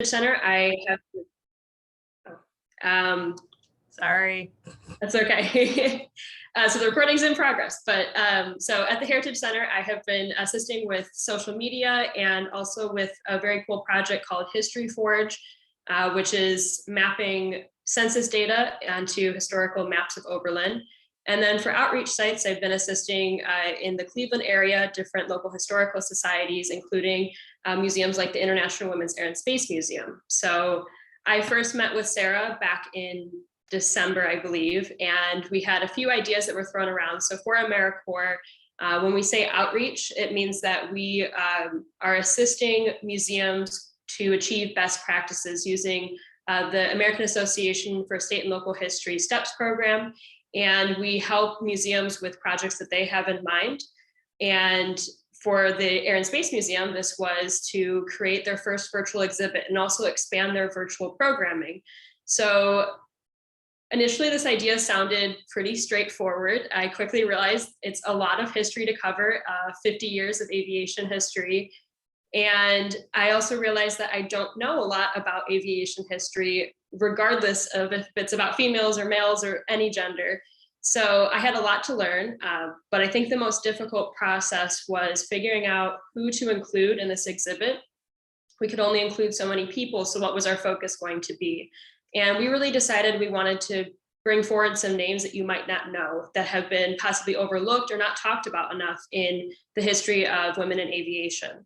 Center, I have, Sorry. that's okay. So the recording's in progress, but so at the Heritage Center, I have been assisting with social media and also with a very cool project called History Forge, which is mapping census data onto historical maps of Oberlin. And then for outreach sites, I've been assisting in the Cleveland area, different local historical societies, including museums like the International Women's Air and Space Museum. So I first met with Sarah back in December, I believe, and we had a few ideas that were thrown around. So for AmeriCorps, when we say outreach, it means that we are assisting museums to achieve best practices using the American Association for State and Local History STEPS program. And we help museums with projects that they have in mind. And for the Air and Space Museum, this was to create their first virtual exhibit and also expand their virtual programming. So initially, this idea sounded pretty straightforward. I quickly realized it's a lot of history to cover, 50 years of aviation history. And I also realized that I don't know a lot about aviation history, regardless of if it's about females or males or any gender. So I had a lot to learn, but I think the most difficult process was figuring out who to include in this exhibit. We could only include so many people, so what was our focus going to be? And we really decided we wanted to bring forward some names that you might not know that have been possibly overlooked or not talked about enough in the history of women in aviation.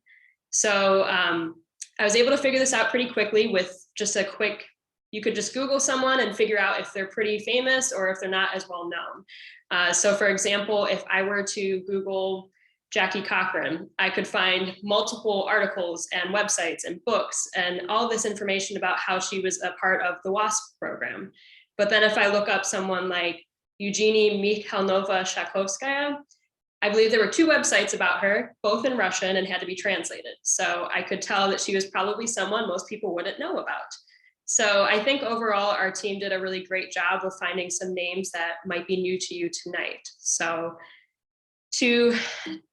So I was able to figure this out pretty quickly with just a quick, you could just Google someone and figure out if they're pretty famous or if they're not as well known. So for example, if I were to Google Jackie Cochran, I could find multiple articles and websites and books and all this information about how she was a part of the WASP program. But then if I look up someone like Eugenie Mikhailova-Shakovskaya, I believe there were 2 websites about her, both in Russian and had to be translated. So I could tell that she was probably someone most people wouldn't know about. So I think overall our team did a really great job of finding some names that might be new to you tonight. So to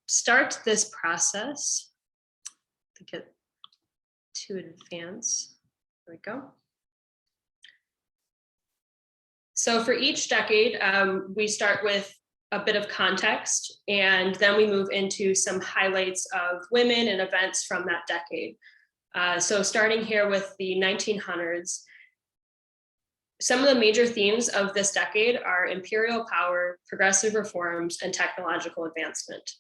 start this process, to get to advance, there we go. So for each decade, we start with a bit of context, and then we move into some highlights of women and events from that decade. So starting here with the 1900s, some of the major themes of this decade are imperial power, progressive reforms, and technological advancement.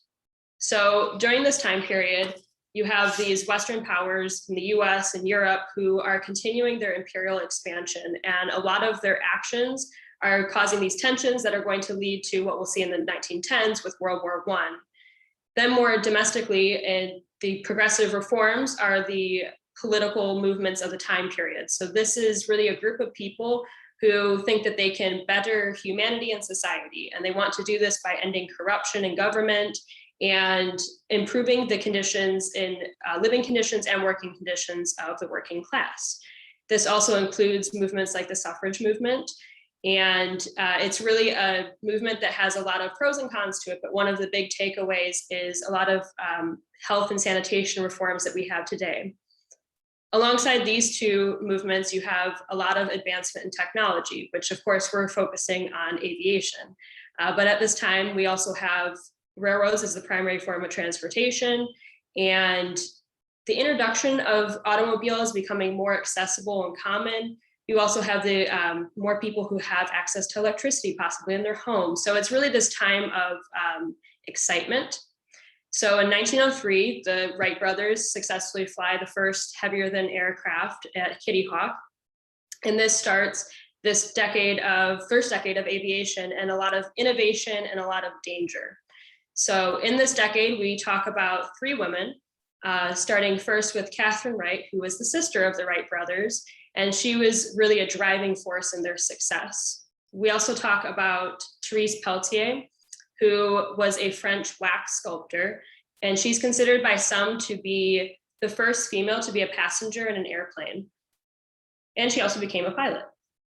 So during this time period, you have these Western powers in the US and Europe who are continuing their imperial expansion, and a lot of their actions are causing these tensions that are going to lead to what we'll see in the 1910s with World War I. Then more domestically, the progressive reforms are the political movements of the time period. So this is really a group of people who think that they can better humanity and society, and they want to do this by ending corruption in government and improving the conditions in living conditions and working conditions of the working class. This also includes movements like the suffrage movement. And it's really a movement that has a lot of pros and cons to it, but one of the big takeaways is a lot of health and sanitation reforms that we have today. Alongside these 2 movements, you have a lot of advancement in technology, which of course we're focusing on aviation. But at this time, we also have railroads as the primary form of transportation, and the introduction of automobiles becoming more accessible and common. You also have the more people who have access to electricity, possibly in their homes. So it's really this time of excitement. So in 1903, the Wright brothers successfully fly the first heavier than aircraft at Kitty Hawk. And this starts this first decade of aviation, and a lot of innovation and a lot of danger. So in this decade, we talk about 3 women, starting first with Katherine Wright, who was the sister of the Wright brothers, and she was really a driving force in their success. We also talk about Therese Peltier, who was a French wax sculptor, and she's considered by some to be the first female to be a passenger in an airplane. And she also became a pilot.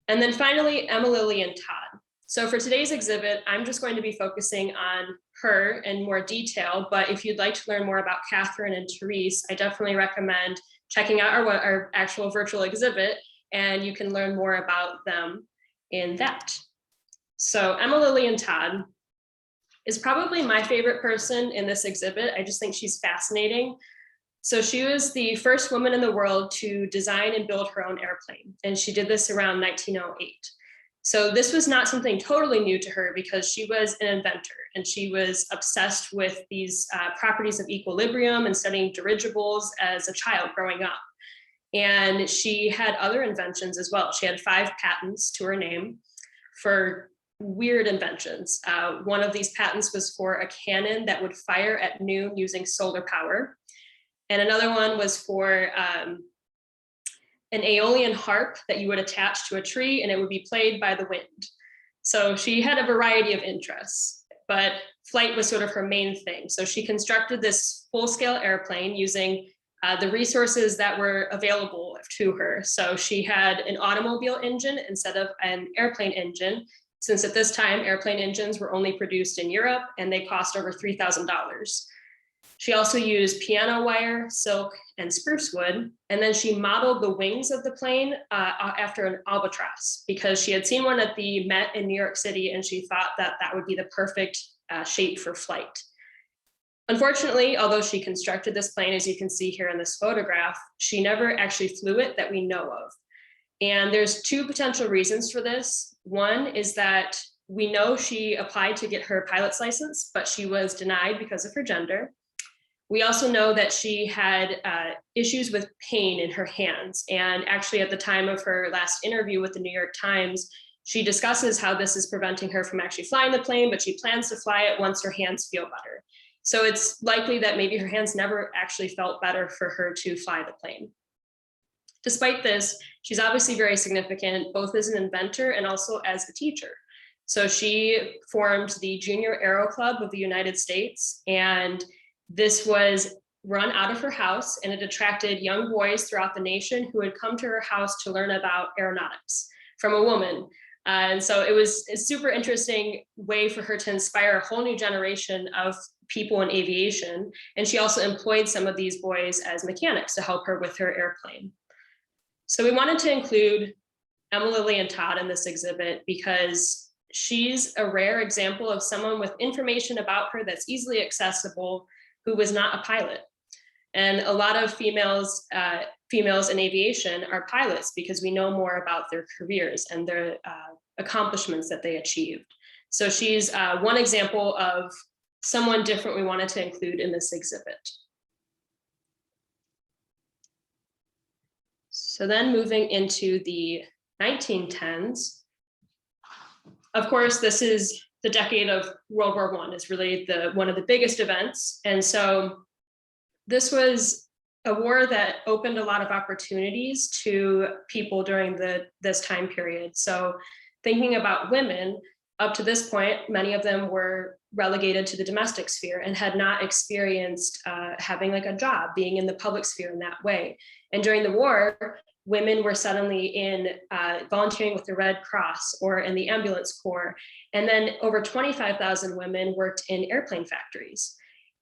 And then finally, Emma Lillian Todd. So for today's exhibit, I'm just going to be focusing on her in more detail, but if you'd like to learn more about Katherine and Therese, I definitely recommend checking out our actual virtual exhibit, and you can learn more about them in that. So Emma, Lily, and Todd is probably my favorite person in this exhibit. I just think she's fascinating. So she was the first woman in the world to design and build her own airplane, and she did this around 1908. So this was not something totally new to her because she was an inventor and she was obsessed with these properties of equilibrium and studying dirigibles as a child growing up. And she had other inventions as well. She had 5 patents to her name for weird inventions. One of these patents was for a cannon that would fire at noon using solar power. And another one was for an aeolian harp that you would attach to a tree and it would be played by the wind. So she had a variety of interests, but flight was sort of her main thing. So she constructed this full-scale airplane using the resources that were available to her. So she had an automobile engine instead of an airplane engine, since at this time, airplane engines were only produced in Europe and they cost over $3,000. She also used piano wire, silk, and spruce wood. And then she modeled the wings of the plane after an albatross because she had seen one at the Met in New York City and she thought that that would be the perfect shape for flight. Unfortunately, although she constructed this plane, as you can see here in this photograph, she never actually flew it that we know of. And there's 2 potential reasons for this. One is that we know she applied to get her pilot's license, but she was denied because of her gender. We also know that she had issues with pain in her hands. And actually at the time of her last interview with the New York Times, she discusses how this is preventing her from actually flying the plane, but she plans to fly it once her hands feel better. So it's likely that maybe her hands never actually felt better for her to fly the plane. Despite this, she's obviously very significant, both as an inventor and also as a teacher. So she formed the Junior Aero Club of the United States, and this was run out of her house, and it attracted young boys throughout the nation who had come to her house to learn about aeronautics from a woman. And so it was a super interesting way for her to inspire a whole new generation of people in aviation. And she also employed some of these boys as mechanics to help her with her airplane. So we wanted to include Emma, Lily, and Todd in this exhibit because she's a rare example of someone with information about her that's easily accessible who was not a pilot. And a lot of females in aviation are pilots because we know more about their careers and their accomplishments that they achieved. So she's one example of someone different we wanted to include in this exhibit. So then moving into the 1910s, of course, this is the decade of World War I. Is really one of the biggest events. And so this was a war that opened a lot of opportunities to people during this time period. So thinking about women, up to this point, many of them were relegated to the domestic sphere and had not experienced having like a job, being in the public sphere in that way. And during the war, women were suddenly in volunteering with the Red Cross or in the ambulance corps. And then over 25,000 women worked in airplane factories.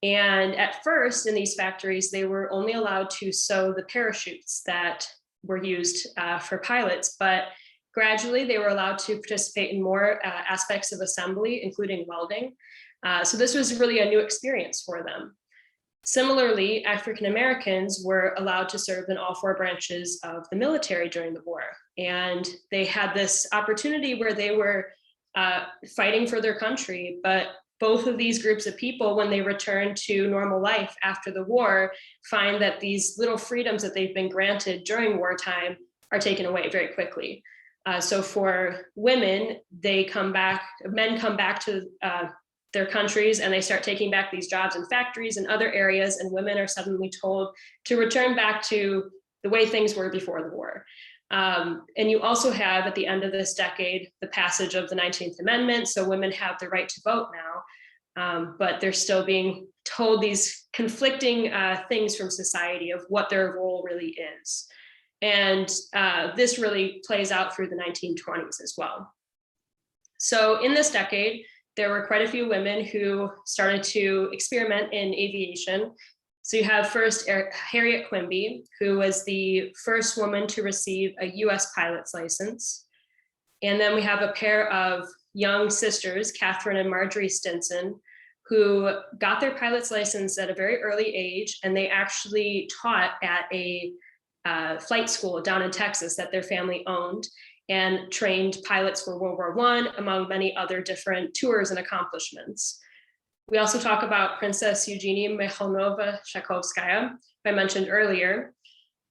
And at first in these factories, they were only allowed to sew the parachutes that were used for pilots, but gradually they were allowed to participate in more aspects of assembly, including welding. So this was really a new experience for them. Similarly, African Americans were allowed to serve in all 4 branches of the military during the war. And they had this opportunity where they were fighting for their country, but both of these groups of people, when they return to normal life after the war, find that these little freedoms that they've been granted during wartime are taken away very quickly. So for women, men come back to their countries and they start taking back these jobs in factories and other areas, and women are suddenly told to return back to the way things were before the war. And you also have, at the end of this decade, the passage of the 19th Amendment. So women have the right to vote now, but they're still being told these conflicting things from society of what their role really is. And this really plays out through the 1920s as well. So in this decade, there were quite a few women who started to experiment in aviation. So you have first Harriet Quimby, who was the first woman to receive a US pilot's license. And then we have a pair of young sisters, Catherine and Marjorie Stinson, who got their pilot's license at a very early age, and they actually taught at a flight school down in Texas that their family owned and trained pilots for World War I, among many other different tours and accomplishments. We also talk about Princess Eugenia Mikhailova-Shakovskaya, I mentioned earlier,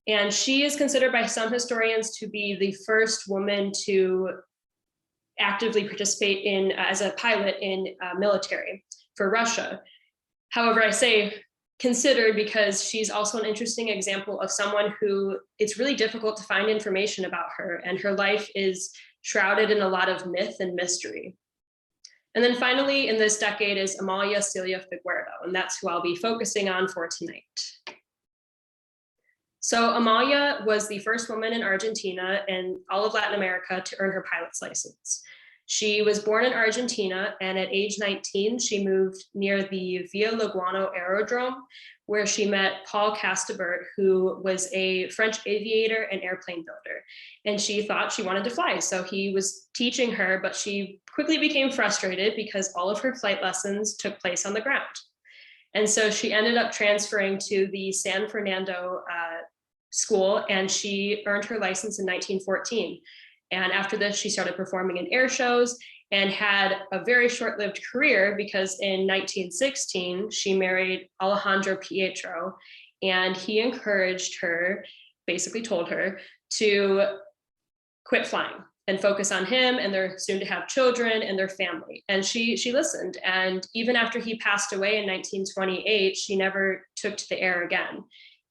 and she is considered by some historians to be the first woman to actively participate in as a pilot in military for Russia. However, I say considered because she's also an interesting example of someone who it's really difficult to find information about her, and her life is shrouded in a lot of myth and mystery. And then finally in this decade is Amalia Celia Figueredo, and that's who I'll be focusing on for tonight. So Amalia was the first woman in Argentina and all of Latin America to earn her pilot's license. She was born in Argentina, and at age 19, she moved near the Villa Laguano Aerodrome, where she met Paul Castabert, who was a French aviator and airplane builder. And she thought she wanted to fly, so he was teaching her, but she quickly became frustrated because all of her flight lessons took place on the ground. And so she ended up transferring to the San Fernando school, and she earned her license in 1914. And after this, she started performing in air shows and had a very short-lived career because in 1916, she married Alejandro Pietro, and he encouraged her, basically told her, to quit flying and focus on him and their soon to have children and their family. And she listened. And even after he passed away in 1928, she never took to the air again.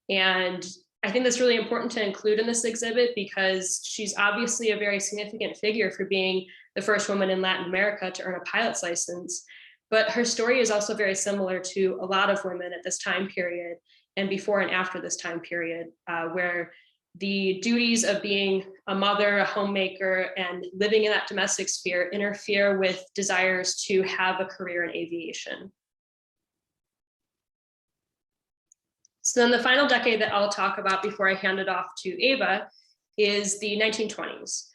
And I think that's really important to include in this exhibit because she's obviously a very significant figure for being the first woman in Latin America to earn a pilot's license. But her story is also very similar to a lot of women at this time period and before and after this time period, where the duties of being a mother, a homemaker, and living in that domestic sphere interfere with desires to have a career in aviation. So then the final decade that I'll talk about before I hand it off to Ava is the 1920s.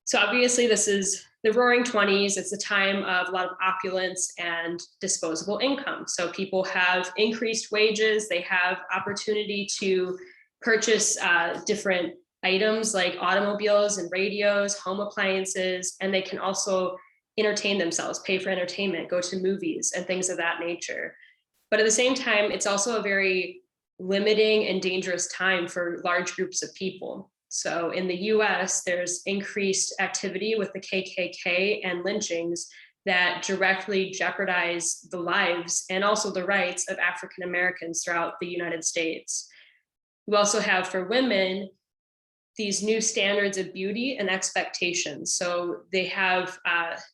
So obviously this is the roaring 20s. It's a time of a lot of opulence and disposable income. So people have increased wages. They have opportunity to purchase different items like automobiles and radios, home appliances, and they can also entertain themselves, pay for entertainment, go to movies and things of that nature. But at the same time, it's also a very limiting and dangerous time for large groups of people. So in the US, there's increased activity with the KKK and lynchings that directly jeopardize the lives and also the rights of African Americans throughout the United States. We also have for women these new standards of beauty and expectations. So they have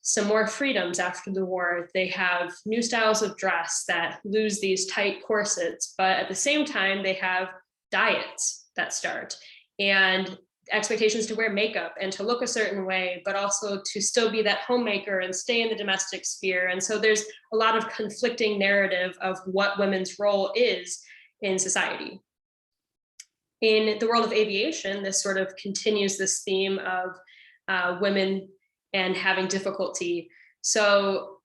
some more freedoms after the war. They have new styles of dress that lose these tight corsets, but at the same time, they have diets that start and expectations to wear makeup and to look a certain way, but also to still be that homemaker and stay in the domestic sphere. And so there's a lot of conflicting narrative of what women's role is in society. In the world of aviation, this sort of continues this theme of women and having difficulty. So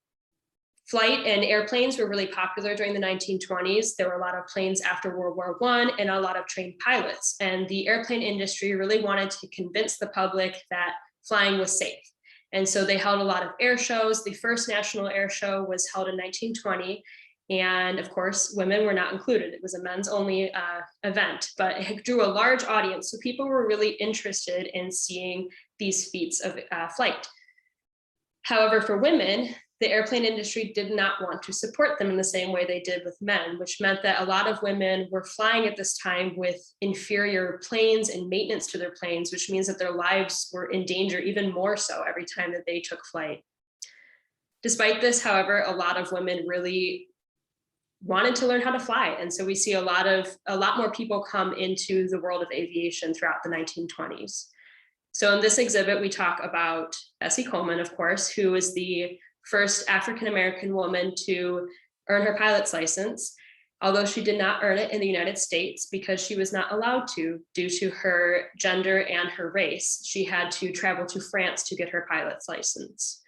flight and airplanes were really popular during the 1920s. There were a lot of planes after World War I and a lot of trained pilots. And the airplane industry really wanted to convince the public that flying was safe. And so they held a lot of air shows. The first national air show was held in 1920. And of course, women were not included. It was a men's only event, but it drew a large audience. So people were really interested in seeing these feats of flight. However, for women, the airplane industry did not want to support them in the same way they did with men, which meant that a lot of women were flying at this time with inferior planes and maintenance to their planes, which means that their lives were in danger even more so every time that they took flight. Despite this, however, a lot of women really wanted to learn how to fly. And so we see a lot more people come into the world of aviation throughout the 1920s. So in this exhibit, we talk about Bessie Coleman, of course, who was the first African-American woman to earn her pilot's license. although she did not earn it in the United States because she was not allowed to due to her gender and her race. She had to travel to France to get her pilot's license.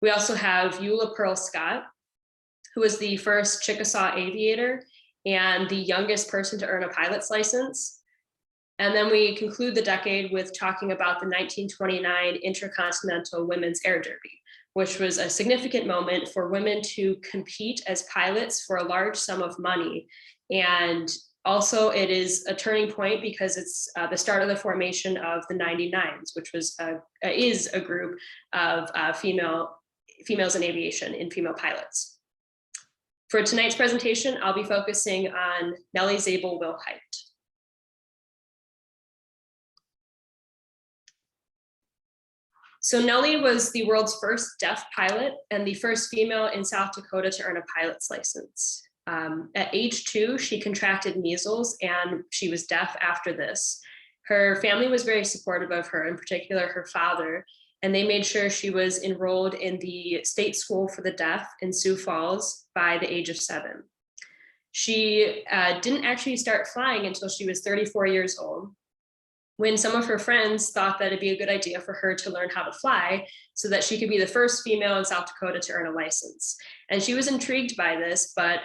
We also have Eula Pearl Scott, who was the first Chickasaw aviator and the youngest person to earn a pilot's license. And then we conclude the decade with talking about the 1929 Intercontinental Women's Air Derby, which was a significant moment for women to compete as pilots for a large sum of money. And also it is a turning point because it's the start of the formation of the 99s, which is a group of females in aviation and female pilots. For tonight's presentation, I'll be focusing on Nellie Zabel Wilhite. So Nellie was the world's first deaf pilot and the first female in South Dakota to earn a pilot's license. At age 2, she contracted measles and she was deaf after this. Her family was very supportive of her, in particular her father, and they made sure she was enrolled in the state school for the deaf in Sioux Falls by the age of 7. She didn't actually start flying until she was 34 years old, when some of her friends thought that it'd be a good idea for her to learn how to fly so that she could be the first female in South Dakota to earn a license. And she was intrigued by this, but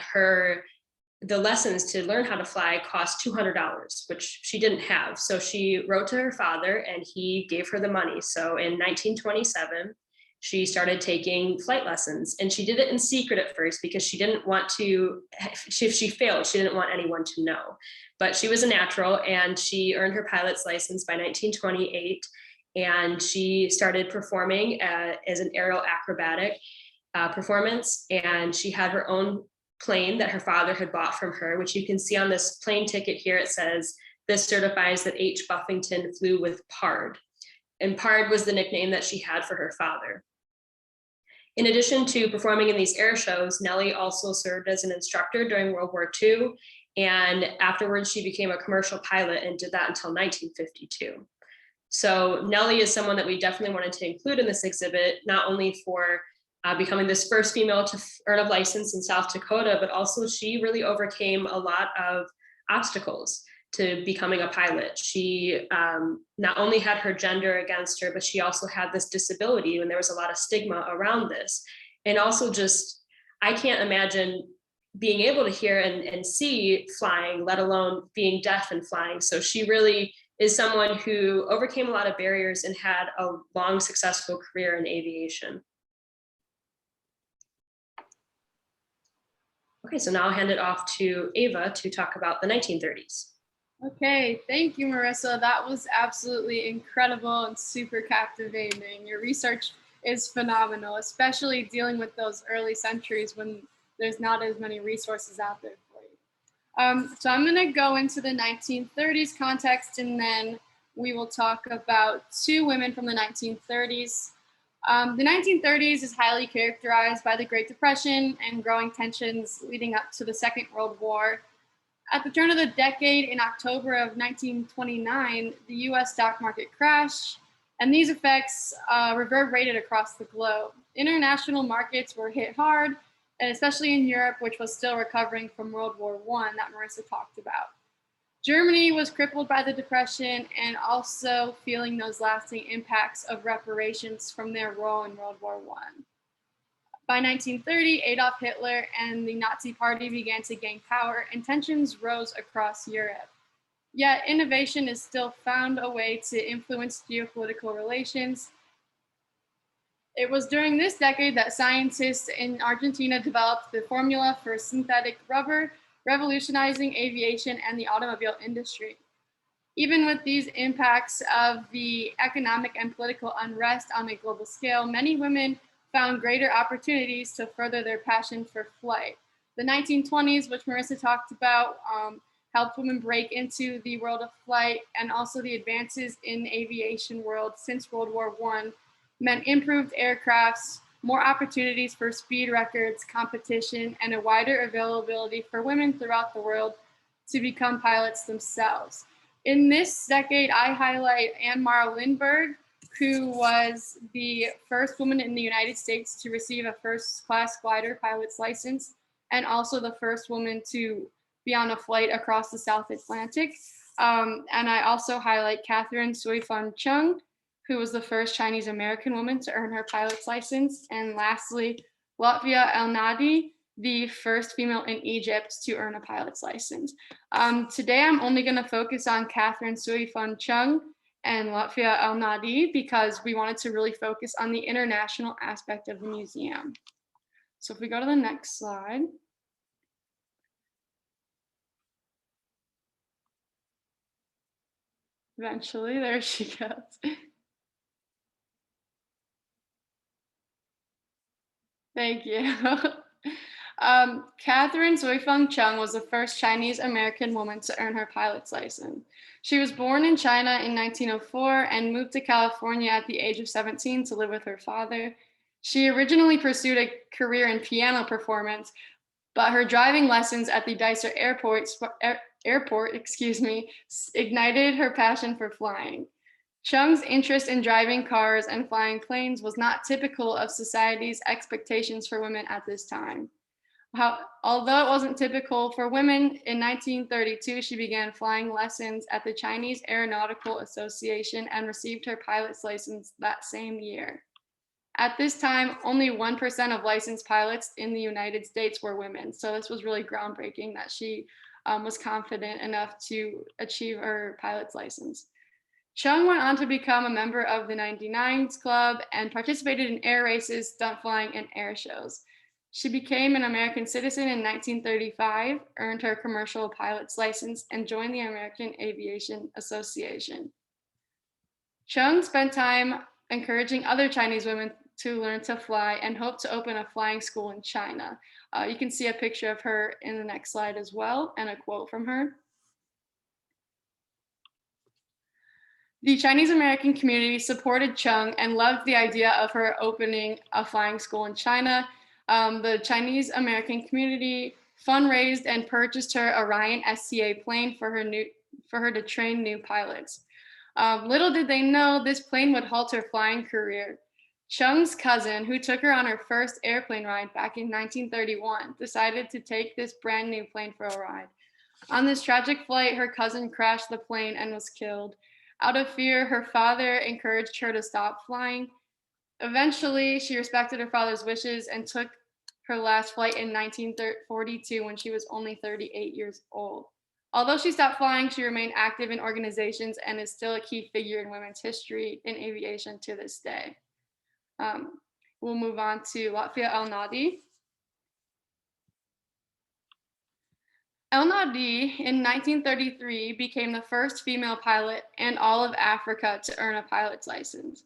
the lessons to learn how to fly cost $200, which she didn't have. So she wrote to her father and he gave her the money. So in 1927, she started taking flight lessons, and she did it in secret at first because she didn't want to, if she failed, she didn't want anyone to know. But she was a natural and she earned her pilot's license by 1928. And she started performing as an aerial acrobatic performance. And she had her own plane that her father had bought from her, which you can see on this plane ticket here. It says, "This certifies that H. Buffington flew with Pard." And Pard was the nickname that she had for her father. In addition to performing in these air shows, Nellie also served as an instructor during World War II. And afterwards, she became a commercial pilot and did that until 1952. So Nellie is someone that we definitely wanted to include in this exhibit, not only for becoming this first female to earn a license in South Dakota, but also she really overcame a lot of obstacles to becoming a pilot. She not only had her gender against her, but she also had this disability, and there was a lot of stigma around this. And also just, I can't imagine being able to hear and see flying, let alone being deaf and flying. So she really is someone who overcame a lot of barriers and had a long, successful career in aviation. Okay, so now I'll hand it off to Ava to talk about the 1930s. Okay, thank you, Marissa. That was absolutely incredible and super captivating. Your research is phenomenal, especially dealing with those early centuries when there's not as many resources out there for you. So I'm going to go into the 1930s context, and then we will talk about 2 women from the 1930s. The 1930s is highly characterized by the Great Depression and growing tensions leading up to the Second World War. At the turn of the decade, in October of 1929, the US stock market crashed, and these effects reverberated across the globe. International markets were hit hard, and especially in Europe, which was still recovering from World War I that Marissa talked about. Germany was crippled by the Depression and also feeling those lasting impacts of reparations from their role in World War I. By 1930, Adolf Hitler and the Nazi Party began to gain power, and tensions rose across Europe. Yet innovation is still found a way to influence geopolitical relations. It was during this decade that scientists in Argentina developed the formula for synthetic rubber, revolutionizing aviation and the automobile industry. Even with these impacts of the economic and political unrest on a global scale, many women found greater opportunities to further their passion for flight. The 1920s, which Marissa talked about, helped women break into the world of flight, and also the advances in aviation world since World War I meant improved aircrafts, more opportunities for speed records, competition, and a wider availability for women throughout the world to become pilots themselves. In this decade, I highlight Anne-Mara Lindbergh, who was the first woman in the United States to receive a first-class glider pilot's license, and also the first woman to be on a flight across the South Atlantic. And I also highlight Katherine Sui Fun Cheung, who was the first Chinese American woman to earn her pilot's license. And lastly, Lotfia El Nadi, the first female in Egypt to earn a pilot's license. Today, I'm only going to focus on Katherine Sui Fun Cheung and Lotfia El Nadi because we wanted to really focus on the international aspect of the museum. So if we go to the next slide. Eventually, there she goes. Thank you. Katherine Sui Fun Cheung was the first Chinese American woman to earn her pilot's license. She was born in China in 1904 and moved to California at the age of 17 to live with her father. She originally pursued a career in piano performance, but her driving lessons at the Dicer Airport, ignited her passion for flying. Cheung's interest in driving cars and flying planes was not typical of society's expectations for women at this time. Although it wasn't typical for women, in 1932, she began flying lessons at the Chinese Aeronautical Association and received her pilot's license that same year. At this time, only 1% of licensed pilots in the United States were women. So this was really groundbreaking that she was confident enough to achieve her pilot's license. Cheung went on to become a member of the 99s Club and participated in air races, stunt flying, and air shows. She became an American citizen in 1935, earned her commercial pilot's license, and joined the American Aviation Association. Cheung spent time encouraging other Chinese women to learn to fly and hoped to open a flying school in China. You can see a picture of her in the next slide as well, and a quote from her. The Chinese American community supported Cheung and loved the idea of her opening a flying school in China. The Chinese American community fundraised and purchased her Orion SCA plane for her to train new pilots. Little did they know this plane would halt her flying career. Cheung's cousin, who took her on her first airplane ride back in 1931, decided to take this brand new plane for a ride. On this tragic flight, her cousin crashed the plane and was killed. Out of fear, her father encouraged her to stop flying. Eventually, she respected her father's wishes and took her last flight in 1942 when she was only 38 years old. Although she stopped flying, she remained active in organizations and is still a key figure in women's history in aviation to this day. We'll move on to Lotfia El Nadi. El Nadi in 1933 became the first female pilot in all of Africa to earn a pilot's license.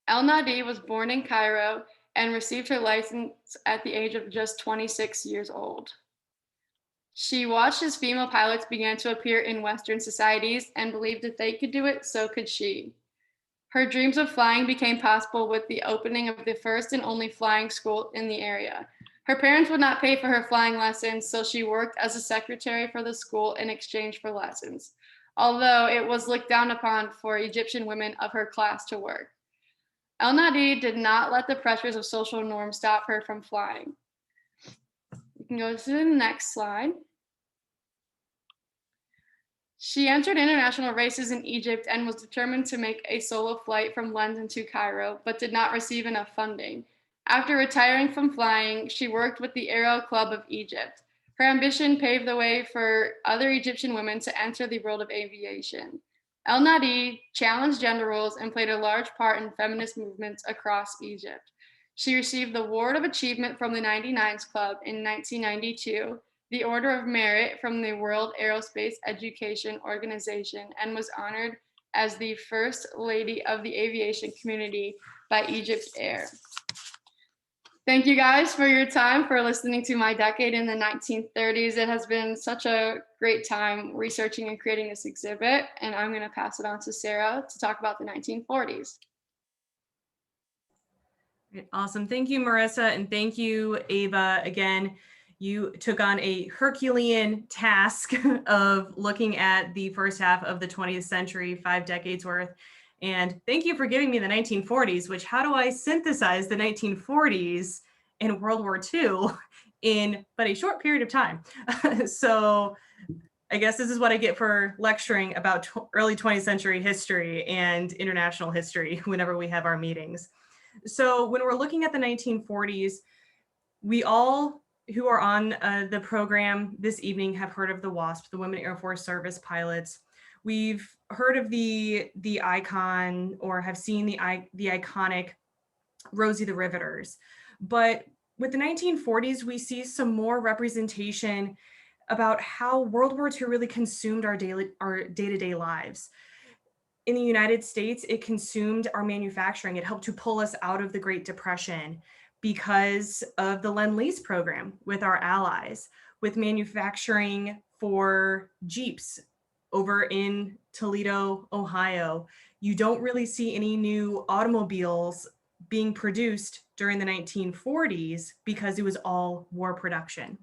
El Nadi was born in Cairo and received her license at the age of just 26 years old. She watched as female pilots began to appear in Western societies and believed if they could do it, so could she. Her dreams of flying became possible with the opening of the first and only flying school in the area. Her parents would not pay for her flying lessons, so she worked as a secretary for the school in exchange for lessons, although it was looked down upon for Egyptian women of her class to work. El Nadi did not let the pressures of social norms stop her from flying. You can go to the next slide. She entered international races in Egypt and was determined to make a solo flight from London to Cairo, but did not receive enough funding. After retiring from flying, she worked with the Aero Club of Egypt. Her ambition paved the way for other Egyptian women to enter the world of aviation. El Nadi challenged gender roles and played a large part in feminist movements across Egypt. She received the Award of Achievement from the 99s Club in 1992, the Order of Merit from the World Aerospace Education Organization, and was honored as the First Lady of the Aviation Community by Egypt Air. Thank you guys for your time, for listening to my decade in the 1930s. It has been such a great time researching and creating this exhibit, and I'm going to pass it on to Sarah to talk about the 1940s. Awesome. Thank you, Marissa, and thank you, Ava. Again, you took on a Herculean task of looking at the first half of the 20th century, 5 decades worth. And thank you for giving me the 1940s, which how do I synthesize the 1940s in World War II in but a short period of time. So I guess this is what I get for lecturing about early 20th century history and international history whenever we have our meetings. So when we're looking at the 1940s, we all who are on the program this evening have heard of the WASP, the Women Air Force Service Pilots. We've heard of the icon or have seen the iconic Rosie the Riveters. But with the 1940s, we see some more representation about how World War II really consumed our day-to-day lives. In the United States, it consumed our manufacturing. It helped to pull us out of the Great Depression because of the Lend-Lease program with our allies, with manufacturing for Jeeps over in Toledo, Ohio. You don't really see any new automobiles being produced during the 1940s because it was all war production.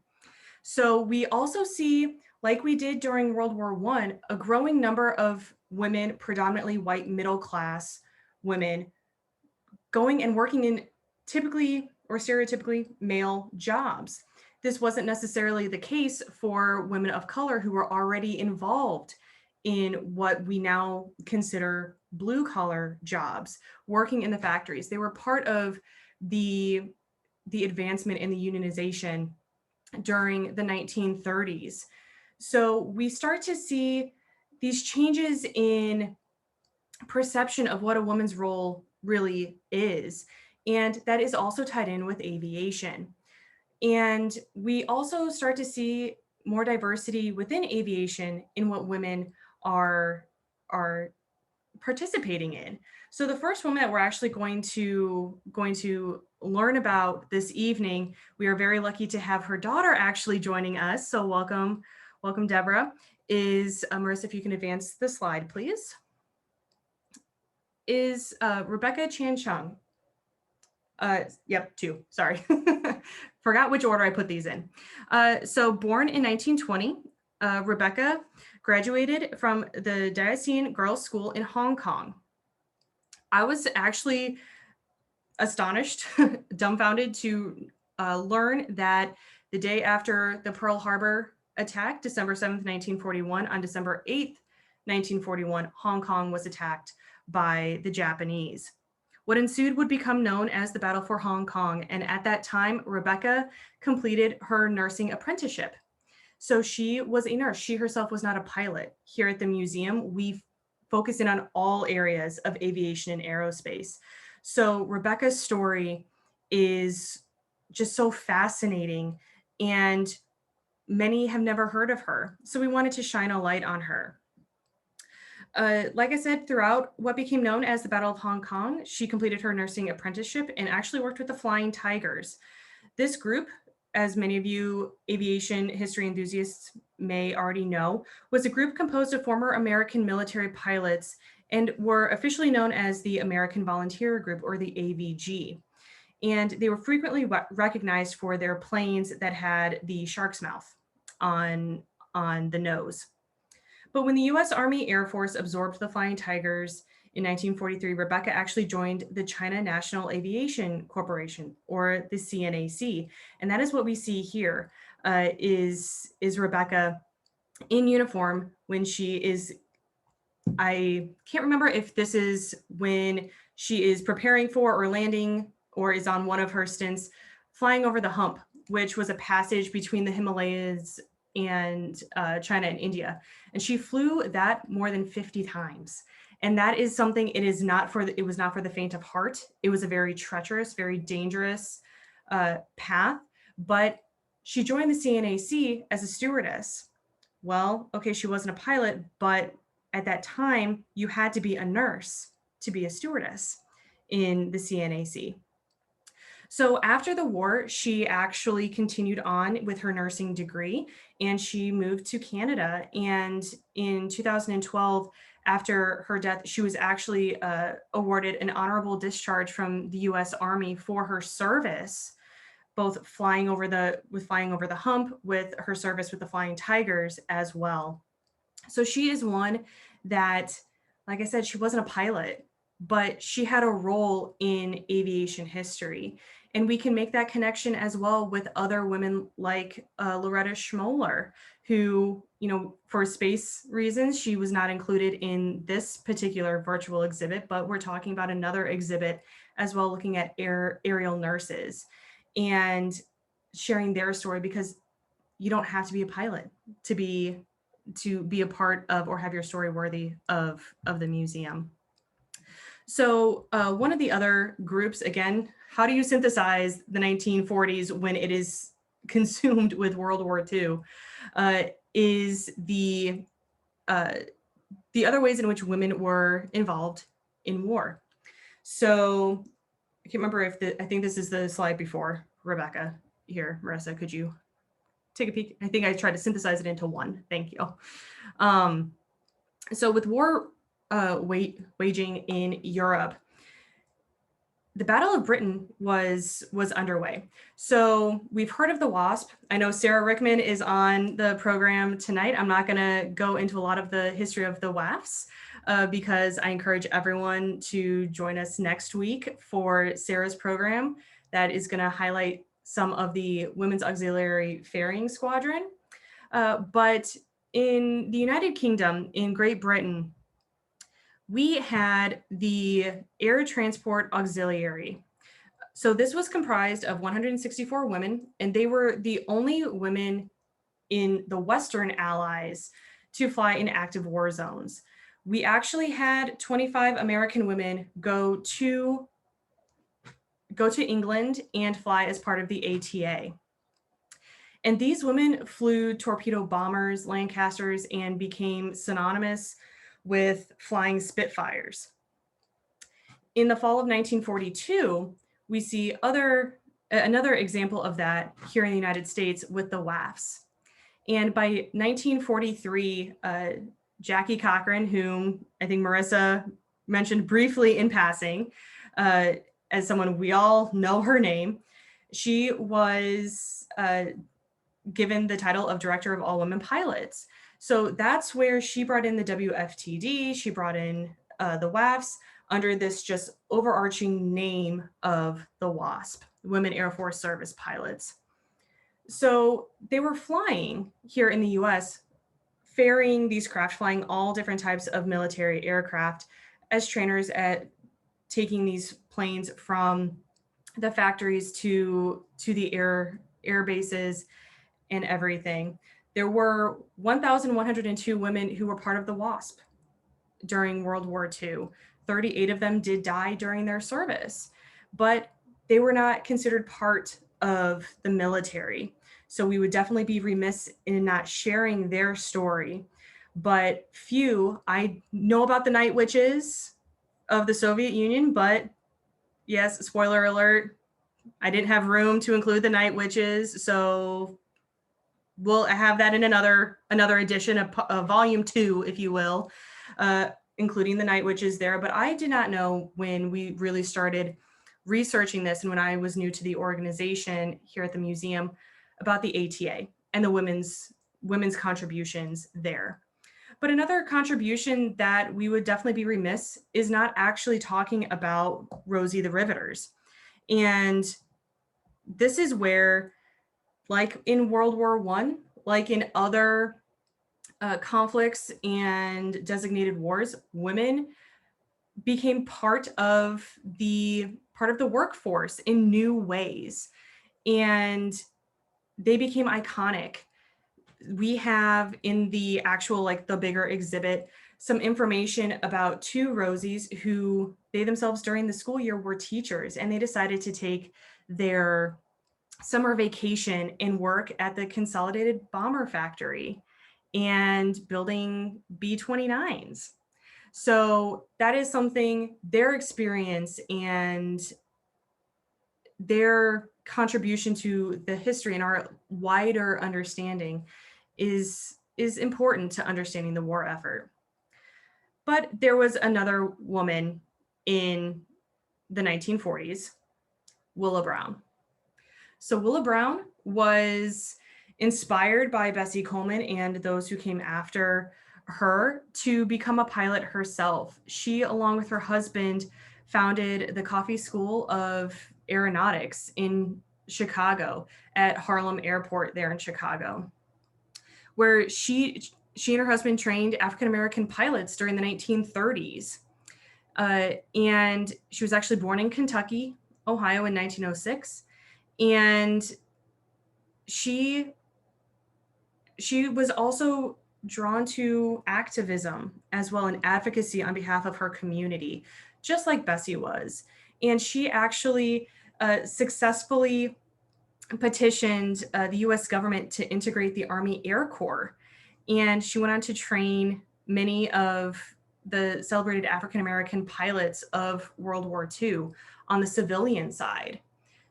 So we also see, like we did during World War I, a growing number of women, predominantly white middle class women, going and working in typically or stereotypically male jobs. This wasn't necessarily the case for women of color who were already involved in what we now consider blue collar jobs, working in the factories. They were part of the advancement in the unionization during the 1930s. So we start to see these changes in perception of what a woman's role really is. And that is also tied in with aviation. And we also start to see more diversity within aviation in what women are participating in. So the first woman that we're actually going to learn about this evening, we are very lucky to have her daughter actually joining us. So welcome, Deborah. Is Marissa, if you can advance the slide, please. Is Rebecca Chan Chung. Yep, 2, sorry. Forgot which order I put these in. So born in 1920, Rebecca graduated from the Diocesan Girls' School in Hong Kong. I was actually astonished, dumbfounded to learn that the day after the Pearl Harbor attack, December 7th, 1941, on December 8th, 1941, Hong Kong was attacked by the Japanese. What ensued would become known as the Battle for Hong Kong, and at that time, Rebecca completed her nursing apprenticeship. So she was a nurse. She herself was not a pilot. Here at the museum, we focus in on all areas of aviation and aerospace. So Rebecca's story is just so fascinating, and many have never heard of her. So we wanted to shine a light on her. Like I said, throughout what became known as the Battle of Hong Kong, she completed her nursing apprenticeship and actually worked with the Flying Tigers. This group, as many of you aviation history enthusiasts may already know, was a group composed of former American military pilots and were officially known as the American Volunteer Group, or the AVG. And they were frequently recognized for their planes that had the shark's mouth on the nose. But when the US Army Air Force absorbed the Flying Tigers in 1943, Rebecca actually joined the China National Aviation Corporation, or the CNAC. And that is what we see here, is Rebecca in uniform when she is, I can't remember if this is when she is preparing for or landing or is on one of her stints, flying over the hump, which was a passage between the Himalayas and China and India. And she flew that more than 50 times. And that is something, it was not for the faint of heart. It was a very treacherous, very dangerous path, but she joined the CNAC as a stewardess. Well, okay, she wasn't a pilot, but at that time, you had to be a nurse to be a stewardess in the CNAC. So after the war, she actually continued on with her nursing degree, and she moved to Canada. And in 2012, after her death, she was actually awarded an honorable discharge from the US Army for her service, both flying over the hump, with her service with the Flying Tigers as well. So she is one that, like I said, she wasn't a pilot, but she had a role in aviation history. And we can make that connection as well with other women like Loretta Schmoller, who, for space reasons, she was not included in this particular virtual exhibit, but we're talking about another exhibit as well, looking at aerial nurses and sharing their story, because you don't have to be a pilot to be a part of or have your story worthy of the museum. So one of the other groups, again, how do you synthesize the 1940s when it is consumed with World War II, is the other ways in which women were involved in war. So I can't remember I think this is the slide before Rebecca here. Marissa, could you take a peek? I think I tried to synthesize it into one. Thank you. So with war waging in Europe, the Battle of Britain was underway. So we've heard of the WASP. I know Sarah Rickman is on the program tonight. I'm not going to go into a lot of the history of the WAFs because I encourage everyone to join us next week for Sarah's program that is going to highlight some of the Women's Auxiliary Ferrying Squadron. But in the United Kingdom, in Great Britain, we had the Air Transport Auxiliary. So this was comprised of 164 women, and they were the only women in the Western Allies to fly in active war zones. We actually had 25 American women go to England and fly as part of the ATA. And these women flew torpedo bombers, Lancasters, and became synonymous with flying Spitfires. In the fall of 1942, we see another example of that here in the United States with the WAFs. And by 1943, Jackie Cochran, whom I think Marissa mentioned briefly in passing, as someone we all know her name, she was given the title of Director of All Women Pilots. So that's where she brought in the WFTD, she brought in the WAFs under this just overarching name of the WASP, Women Air Force Service Pilots. So they were flying here in the US, ferrying these craft, flying all different types of military aircraft as trainers at taking these planes from the factories to the air bases and everything. There were 1,102 women who were part of the WASP during World War II. 38 of them did die during their service, but they were not considered part of the military. So we would definitely be remiss in not sharing their story. But I know about the night witches of the Soviet Union, but yes, spoiler alert, I didn't have room to include the night witches. So we'll have that in another edition of volume 2, if you will, including the night witches there. But I did not know when we really started researching this and when I was new to the organization here at the museum about the ATA and the women's contributions there. But another contribution that we would definitely be remiss is not actually talking about Rosie the Riveters. And this is where, like in World War I, like in other conflicts and designated wars, women became part of the workforce in new ways, and they became iconic. We have in the actual, like the bigger exhibit, some information about 2 Rosies who they themselves during the school year were teachers, and they decided to take their summer vacation and work at the Consolidated Bomber Factory and building B-29s. So that is something, their experience and their contribution to the history and our wider understanding is important to understanding the war effort. But there was another woman in the 1940s, Willa Brown. So Willa Brown was inspired by Bessie Coleman and those who came after her to become a pilot herself. She, along with her husband, founded the Coffee School of Aeronautics in Chicago at Harlem Airport there in Chicago, where she and her husband trained African-American pilots during the 1930s. And she was actually born in Kentucky, Ohio in 1906. And she was also drawn to activism as well, and advocacy on behalf of her community, just like Bessie was. And she actually successfully petitioned the US government to integrate the Army Air Corps. And she went on to train many of the celebrated African-American pilots of World War II on the civilian side.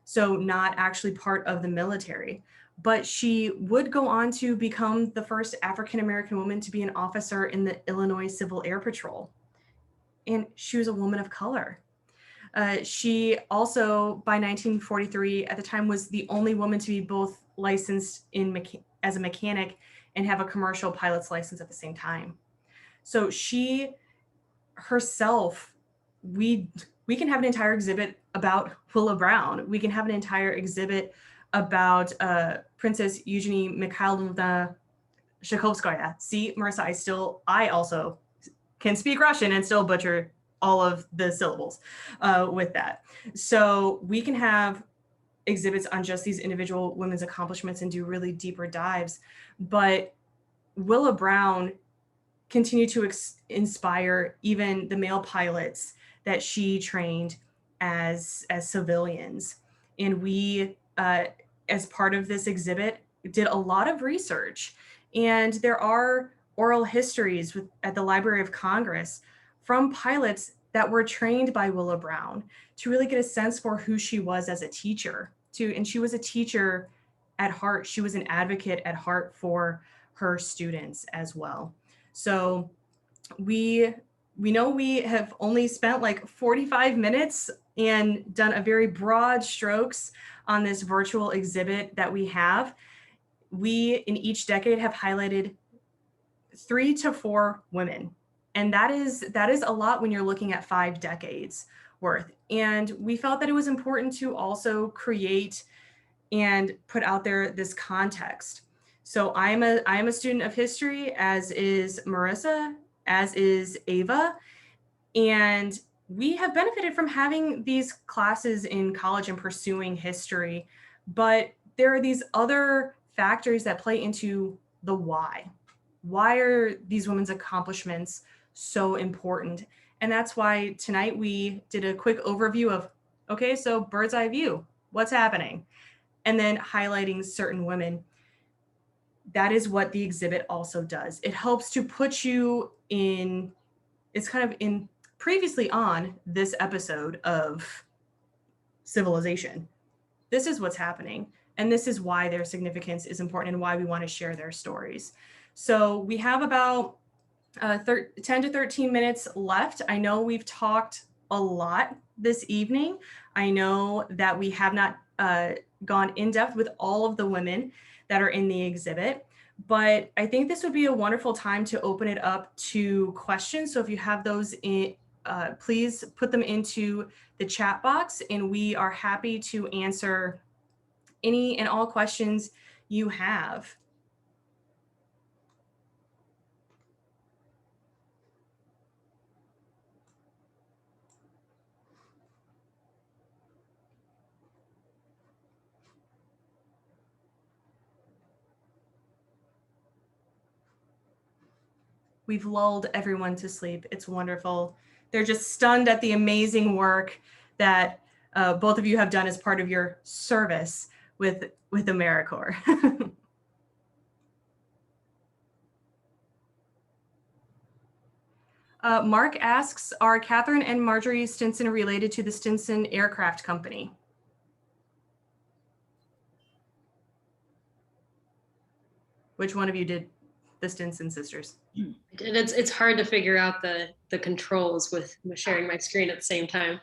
So not actually part of the military, but she would go on to become the first African-American woman to be an officer in the Illinois Civil Air Patrol. And she was a woman of color. She also, by 1943, at the time, was the only woman to be both licensed as a mechanic and have a commercial pilot's license at the same time. So she herself, we can have an entire exhibit about Willa Brown. We can have an entire exhibit about Princess Eugenie Mikhailovna Shakovskaya. See, Marissa, I also can speak Russian and still butcher all of the syllables with that. So we can have exhibits on just these individual women's accomplishments and do really deeper dives. But Willa Brown continued to inspire even the male pilots that she trained as civilians. And we, as part of this exhibit, did a lot of research. And there are oral histories at the Library of Congress from pilots that were trained by Willa Brown to really get a sense for who she was as a teacher too. And she was a teacher at heart. She was an advocate at heart for her students as well. So we know we have only spent like 45 minutes and done a very broad strokes on this virtual exhibit that we have. We, in each decade, have highlighted 3 to 4 women. And that is a lot when you're looking at 5 decades worth. And we felt that it was important to also create and put out there this context. So I am a student of history, as is Marissa, as is Ava. And we have benefited from having these classes in college and pursuing history. But there are these other factors that play into the why. Why are these women's accomplishments so important? And that's why tonight we did a quick overview of, okay, so bird's eye view, what's happening? And then highlighting certain women. That is what the exhibit also does. It helps to put you in, it's kind of in previously on this episode of Civilization. This is what's happening. And this is why their significance is important and why we want to share their stories. So we have about 10 to 13 minutes left. I know we've talked a lot this evening. I know that we have not gone in depth with all of the women that are in the exhibit, but I think this would be a wonderful time to open it up to questions. So if you have those in, please put them into the chat box, and we are happy to answer any and all questions you have. We've lulled everyone to sleep. It's wonderful. They're just stunned at the amazing work that both of you have done as part of your service with AmeriCorps. Mark asks, are Katherine and Marjorie Stinson related to the Stinson Aircraft Company? Which one of you did the Stinson sisters? And it's hard to figure out the controls with sharing my screen at the same time.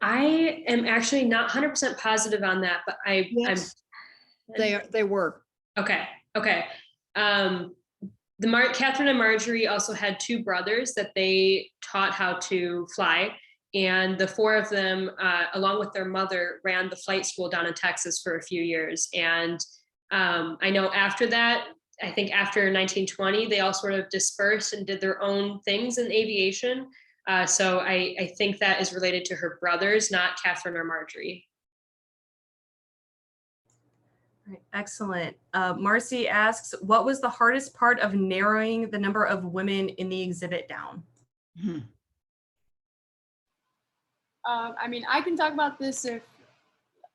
I am actually not 100% positive on that, but Yes, they were. Okay. Catherine and Marjorie also had two brothers that they taught how to fly. And the four of them, along with their mother, ran the flight school down in Texas for a few years. And I know after that, I think after 1920, they all sort of dispersed and did their own things in aviation. So I think that is related to her brothers, not Catherine or Marjorie. Right, excellent. Marcy asks, what was the hardest part of narrowing the number of women in the exhibit down? I mean, I can talk about this.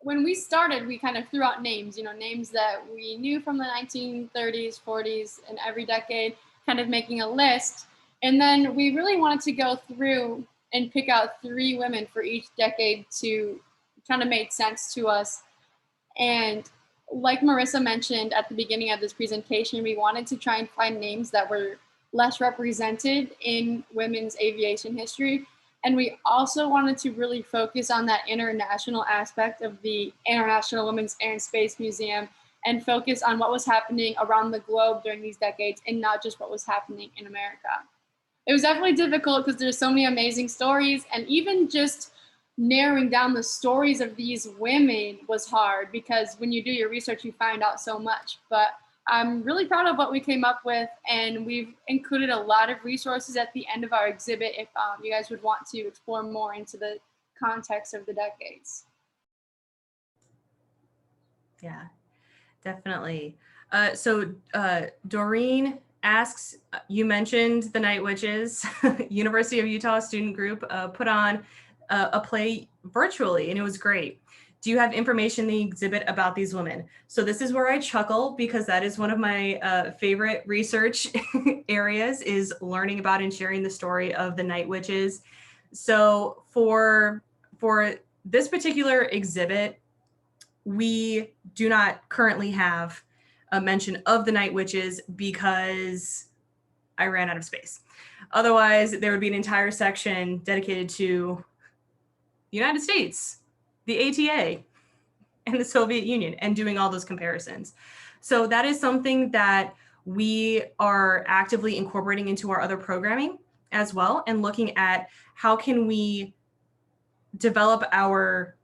When we started, we kind of threw out names, names that we knew from the 1930s, 40s, and every decade, kind of making a list. And then we really wanted to go through and pick out 3 women for each decade to kind of make sense to us. And like Marissa mentioned at the beginning of this presentation, we wanted to try and find names that were less represented in women's aviation history. And we also wanted to really focus on that international aspect of the International Women's Air and Space Museum and focus on what was happening around the globe during these decades and not just what was happening in America. It was definitely difficult because there's so many amazing stories, and even just narrowing down the stories of these women was hard because when you do your research, you find out so much. But I'm really proud of what we came up with, and we've included a lot of resources at the end of our exhibit if you guys would want to explore more into the context of the decades. Yeah, definitely. So Doreen asks, you mentioned the Night Witches. University of Utah student group put on a play virtually, and it was great. Do you have information in the exhibit about these women? So this is where I chuckle because that is one of my favorite research areas, is learning about and sharing the story of the Night Witches. So for this particular exhibit, we do not currently have a mention of the Night Witches because I ran out of space. Otherwise, there would be an entire section dedicated to the United States, the ATA, and the Soviet Union, and doing all those comparisons. So that is something that we are actively incorporating into our other programming as well, and looking at how can we develop our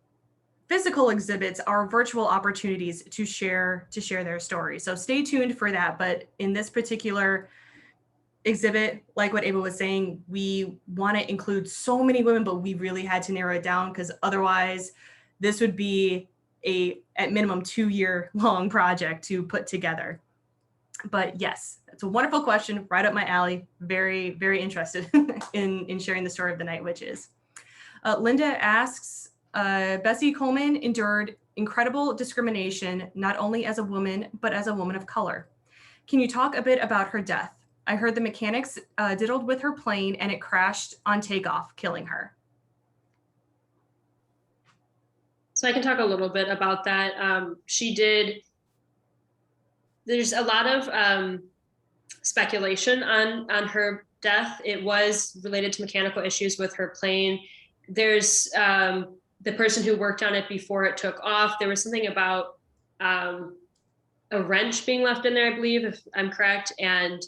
physical exhibits, our virtual opportunities to share their story. So stay tuned for that. But in this particular exhibit, like what Ava was saying, we want to include so many women, but we really had to narrow it down because otherwise this would be at minimum 2-year-long project to put together. But yes, it's a wonderful question, right up my alley. Very, very interested in sharing the story of the Night Witches. Linda asks, Bessie Coleman endured incredible discrimination, not only as a woman, but as a woman of color. Can you talk a bit about her death? I heard the mechanics diddled with her plane and it crashed on takeoff, killing her. So I can talk a little bit about that. There's a lot of speculation on her death. It was related to mechanical issues with her plane. There's the person who worked on it before it took off. There was something about a wrench being left in there, I believe, if I'm correct. And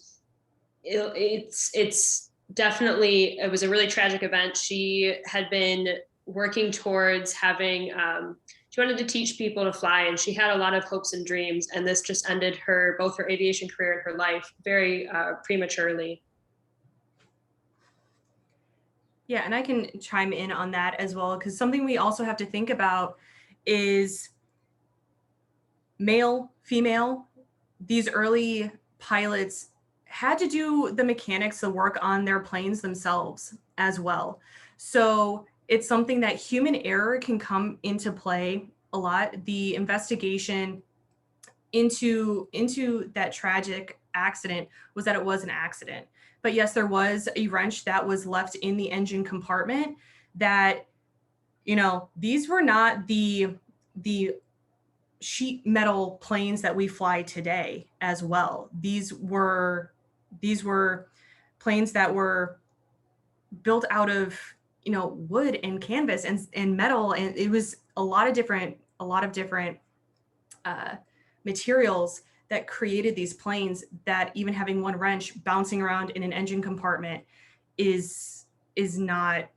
it's definitely, it was a really tragic event. She had been working towards having, she wanted to teach people to fly, and she had a lot of hopes and dreams, and this just ended both her aviation career and her life very prematurely. Yeah, and I can chime in on that as well, because something we also have to think about is male, female. These early pilots had to do the mechanics, the work on their planes themselves as well. So it's something that human error can come into play a lot. The investigation into that tragic accident was that it was an accident. But yes, there was a wrench that was left in the engine compartment that, these were not the sheet metal planes that we fly today as well. These were planes that were built out of, wood and canvas and metal. And it was a lot of different materials that created these planes that even having one wrench bouncing around in an engine compartment is not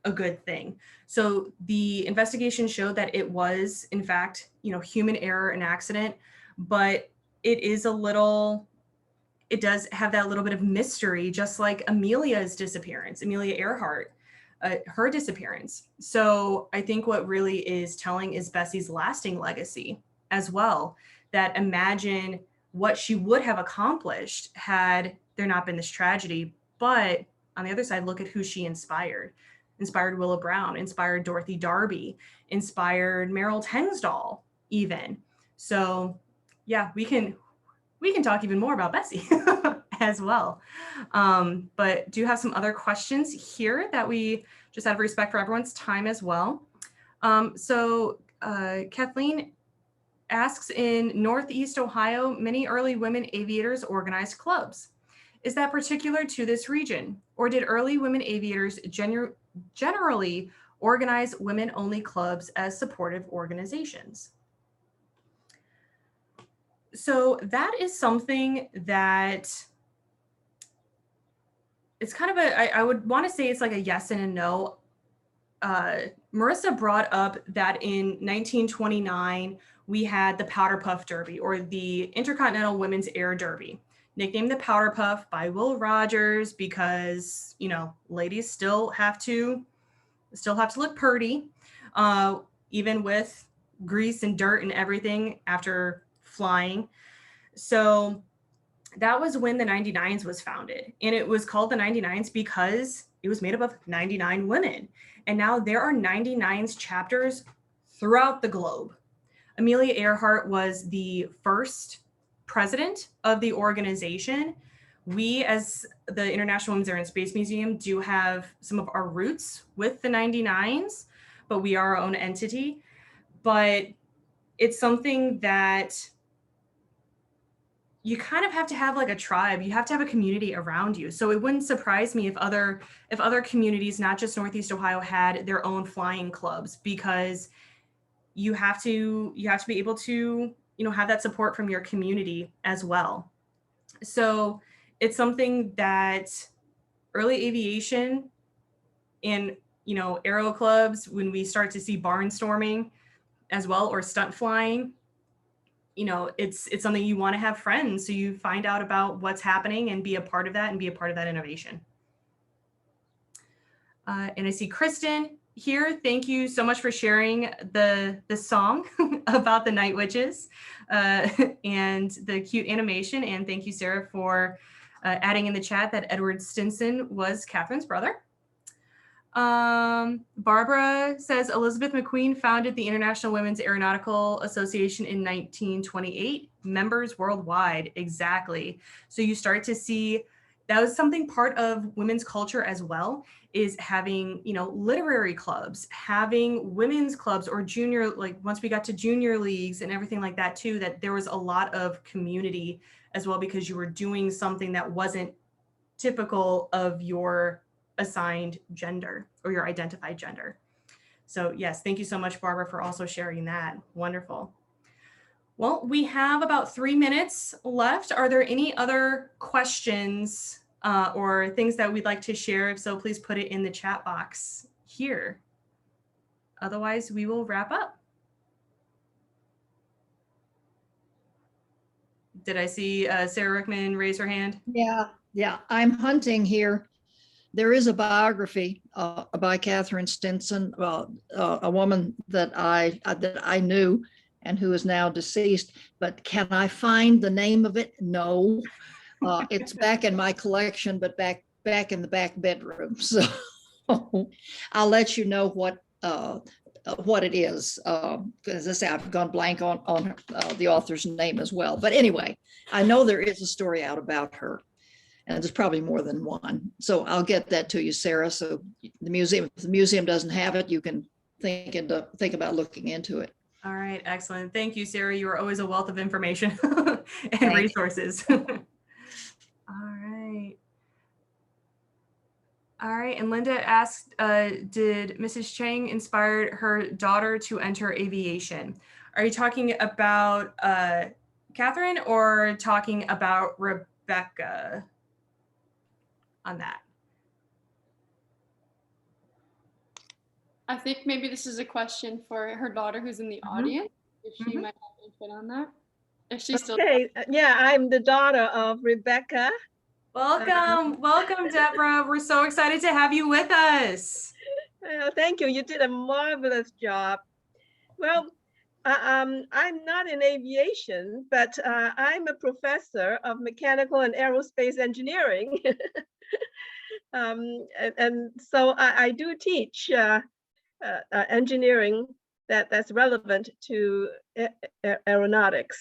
a good thing. So the investigation showed that it was, in fact, human error and accident, but it does have that little bit of mystery, just like Amelia's disappearance, Amelia Earhart, her disappearance. So I think what really is telling is Bessie's lasting legacy as well, that imagine what she would have accomplished had there not been this tragedy. But on the other side, look at who she inspired Willow Brown, inspired Dorothy Darby, inspired Meryl Tengsdahl even. So yeah, we can talk even more about Bessie as well. But do have some other questions here that we, just out of respect for everyone's time as well. Kathleen asks, in Northeast Ohio, many early women aviators organized clubs. Is that particular to this region? Or did early women aviators generally organize women-only clubs as supportive organizations? So that is something that it's kind of I would want to say it's like a yes and a no. Marissa brought up that in 1929, we had the Powder Puff Derby, or the Intercontinental Women's Air Derby, nicknamed the Powder Puff by Will Rogers because, ladies still have to look pretty, even with grease and dirt and everything after flying. So that was when the 99s was founded, and it was called the 99s because it was made up of 99 women. And now there are 99s chapters throughout the globe. Amelia Earhart was the first president of the organization. We, as the International Women's Air and Space Museum, do have some of our roots with the 99s, but we are our own entity. But it's something that you kind of have to have like a tribe. You have to have a community around you. So it wouldn't surprise me if other communities, not just Northeast Ohio, had their own flying clubs, because you have to be able to, have that support from your community as well. So it's something that early aviation and, aero clubs, when we start to see barnstorming as well, or stunt flying, it's something you want to have friends, so you find out about what's happening and be a part of that innovation. And I see Kristen here. Thank you so much for sharing the song about the Night Witches and the cute animation. And thank you, Sarah, for adding in the chat that Edward Stinson was Catherine's brother. Barbara says Elizabeth McQueen founded the International Women's Aeronautical Association in 1928, members worldwide. Exactly. So you start to see that was something part of women's culture as well, is having, literary clubs, having women's clubs, or junior, like once we got to junior leagues and everything like that too, that there was a lot of community as well, because you were doing something that wasn't typical of your assigned gender or your identified gender. So yes, thank you so much, Barbara, for also sharing that. Wonderful. Well, we have about 3 minutes left. Are there any other questions or things that we'd like to share? If so, please put it in the chat box here. Otherwise, we will wrap up. Did I see Sarah Rickman raise her hand? Yeah, I'm hunting here. There is a biography by Katherine Stinson, a woman that I knew and who is now deceased. But can I find the name of it? No, it's back in my collection, but back in the back bedroom. So I'll let you know what it is. As I say, I've gone blank on the author's name as well. But anyway, I know there is a story out about her. And there's probably more than one. So I'll get that to you, Sarah. So if the museum doesn't have it, you can think about looking into it. All right, excellent. Thank you, Sarah. You are always a wealth of information and resources. All right. And Linda asked, did Mrs. Chang inspire her daughter to enter aviation? Are you talking about Katherine, or talking about Rebecca on that? I think maybe this is a question for her daughter who's in the audience, if she might have input on that. If she's still Okay, yeah, I'm the daughter of Rebecca. Welcome, welcome, Deborah. We're so excited to have you with us. Thank you. You did a marvelous job. Well, I'm not in aviation, but I'm a professor of mechanical and aerospace engineering. And so I do teach engineering that's relevant to aeronautics.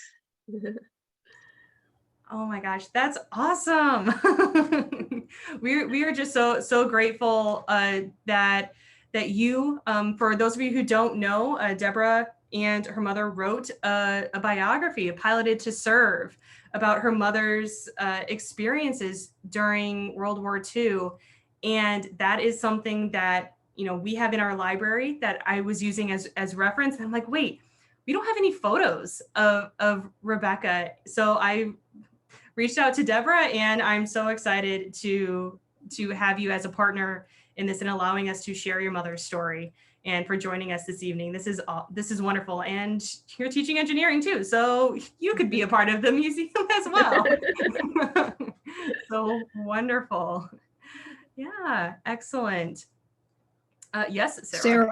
Oh my gosh, that's awesome. we are just so grateful that you, for those of you who don't know, Deborah and her mother wrote a biography, a Piloted to Serve, about her mother's experiences during World War II. And that is something that, you know, we have in our library that I was using as reference. And I'm like, wait, we don't have any photos of Rebecca. So I reached out to Deborah, and I'm so excited to have you as a partner in this and allowing us to share your mother's story, and for joining us this evening. This is wonderful, and you're teaching engineering too, so you could be a part of the museum as well. So wonderful. Yeah, excellent. Yes, Sarah. Sarah,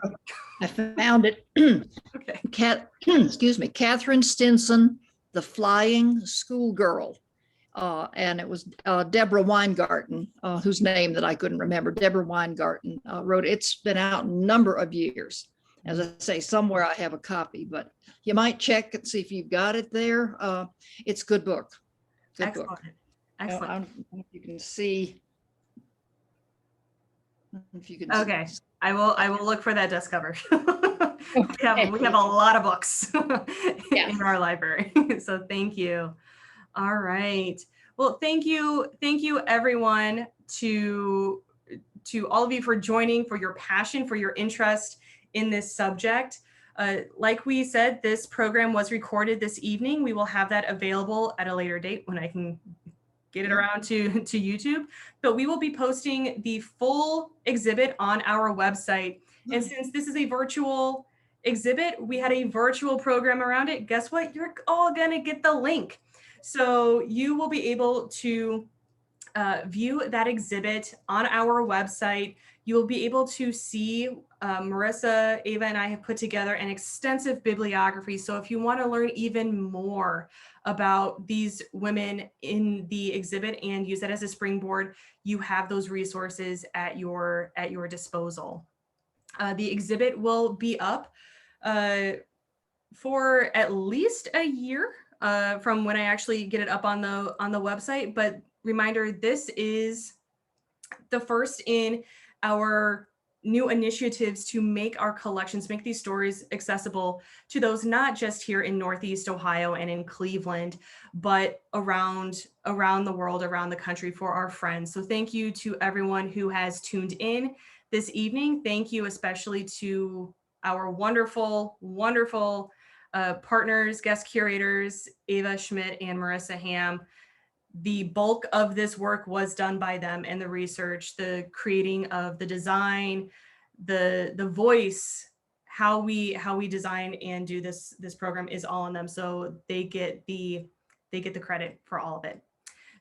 I found it. Okay. Excuse me, Katherine Stinson, The Flying Schoolgirl. And it was Deborah Weingarten, whose name that I couldn't remember. Deborah Weingarten wrote it. It's been out a number of years. As I say, somewhere I have a copy, but you might check and see if you've got it there. It's a good book. Good Excellent. book. Excellent. I don't know if you can see. If you can Okay, see. I will look for that desk cover. We have a lot of books in our library, so thank you. All right. Well, thank you everyone, to all of you for joining, for your passion, for your interest in this subject. Like we said, this program was recorded this evening. We will have that available at a later date when I can get it around to YouTube, but we will be posting the full exhibit on our website. And since this is a virtual exhibit, we had a virtual program around it. Guess what? You're all gonna get the link. So you will be able to view that exhibit on our website. You will be able to see Marissa, Ava, and I have put together an extensive bibliography. So if you want to learn even more about these women in the exhibit and use that as a springboard, you have those resources at your disposal. The exhibit will be up for at least a year from when I actually get it up on the website. But reminder, this is the first in our new initiatives to make our collections, make these stories accessible to those not just here in Northeast Ohio and in Cleveland, but around the world, around the country, for our friends. So thank you to everyone who has tuned in this evening. Thank you especially to our wonderful partners, guest curators, Ava Schmidt and Marissa Ham. The bulk of this work was done by them, and the research, the creating of the design, the voice, how we design and do this program is all on them. So they get the credit for all of it.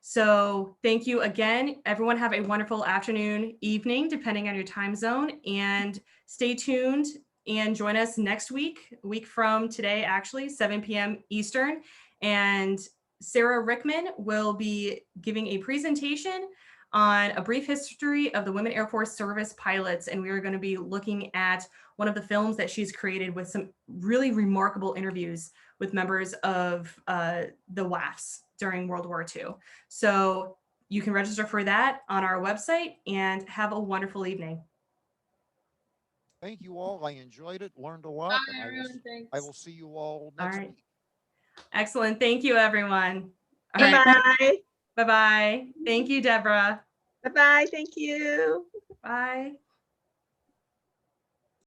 So thank you again. Everyone have a wonderful afternoon, evening, depending on your time zone, and stay tuned and join us next week, a week from today, actually, 7 p.m. Eastern. And Sarah Rickman will be giving a presentation on a brief history of the Women Air Force Service pilots. And we are going to be looking at one of the films that she's created with some really remarkable interviews with members of the WAFs during World War II. So you can register for that on our website, and have a wonderful evening. Thank you all. I enjoyed it, learned a lot. Bye, And everyone. Thanks. I will see you all next week. Excellent. Thank you, everyone. All Bye. right. Bye-bye. Thank you, Deborah. Bye-bye. Thank you. Bye.